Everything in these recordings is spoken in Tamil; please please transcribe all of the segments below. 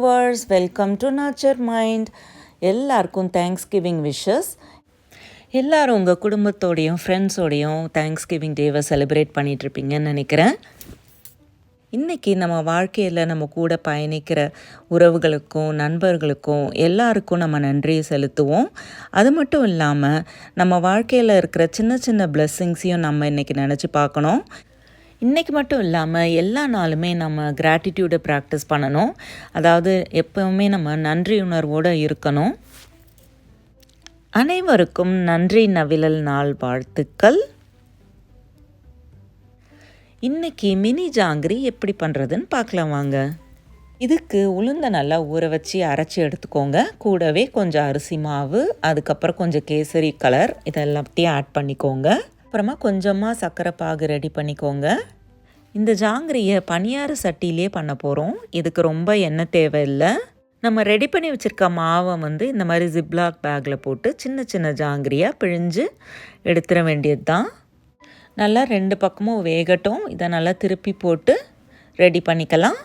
Viewers, welcome to nurture mind. எல்லாருக்கும் தேங்க்ஸ்கிவிங் விஷஸ். எல்லோரும் உங்கள் குடும்பத்தோடையும் ஃப்ரெண்ட்ஸோடையும் தேங்க்ஸ்கிவிங் டேவை செலிப்ரேட் பண்ணிகிட்ருப்பீங்கன்னு நினைக்கிறேன். இன்றைக்கி நம்ம வாழ்க்கையில் நம்ம கூட பயணிக்கிற உறவுகளுக்கும் நண்பர்களுக்கும் எல்லாருக்கும் நம்ம நன்றியை செலுத்துவோம். அது மட்டும் இல்லாமல் நம்ம வாழ்க்கையில் இருக்கிற சின்ன சின்ன பிளெஸ்ஸிங்ஸையும் நம்ம இன்றைக்கி நினச்சி பார்க்கணும். இன்றைக்கி மட்டும் இல்லாமல் எல்லா நாளுமே நம்ம கிராட்டிடியூடை ப்ராக்டிஸ் பண்ணணும். அதாவது எப்போவுமே நம்ம நன்றி உணர்வோடு இருக்கணும். அனைவருக்கும் நன்றி நவிழல் நாள் வாழ்த்துக்கள். இன்றைக்கி மினி ஜாங்கிரி எப்படி பண்ணுறதுன்னு பார்க்கலாம் வாங்க. இதுக்கு உளுந்த நல்லா ஊற வச்சு அரைச்சி எடுத்துக்கோங்க. கூடவே கொஞ்சம் அரிசி மாவு, அதுக்கப்புறம் கொஞ்சம் கேசரி கலர் இதெல்லாத்தையும் ஆட் பண்ணிக்கோங்க. அப்புறமா கொஞ்சமாக சர்க்கரை பாகு ரெடி பண்ணிக்கோங்க. இந்த ஜாங்கிரியை பனியார சட்டியிலே பண்ண போகிறோம். இதுக்கு ரொம்ப எண்ணெய் தேவையில்லை. நம்ம ரெடி பண்ணி வச்சுருக்க மாவை இந்த மாதிரி ஜிப்லாக் பேக்கில் போட்டு சின்ன சின்ன ஜாங்கிரியாக பிழிஞ்சு எடுத்துட வேண்டியது தான். நல்லா 2 பக்கமும் வேகட்டும். இதை நல்லா திருப்பி போட்டு ரெடி பண்ணிக்கலாம்.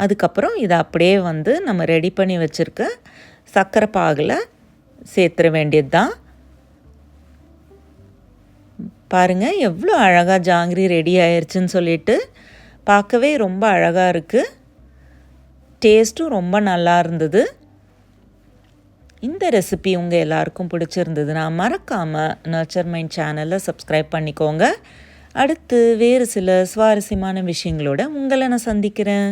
அதுக்கப்புறம் இதை அப்படியே நம்ம ரெடி பண்ணி வச்சுருக்க சர்க்கரை பாகில் சேர்த்துட வேண்டியது தான். பாருங்கள் எவ்வளோ அழகாக ஜாங்கிரி ரெடி ஆயிடுச்சுன்னு சொல்லிட்டு. பார்க்கவே ரொம்ப அழகாக இருக்குது. டேஸ்ட்டும் ரொம்ப நல்லா இருந்தது. இந்த ரெசிபி உங்கள் எல்லாருக்கும் பிடிச்சிருந்ததுன்னா மறக்காமல் நர்ச்சர் மைண்ட் சேனலை சப்ஸ்கிரைப் பண்ணிக்கோங்க. அடுத்து வேறு சில சுவாரஸ்யமான விஷயங்களோட உங்களை நான் சந்திக்கிறேன்.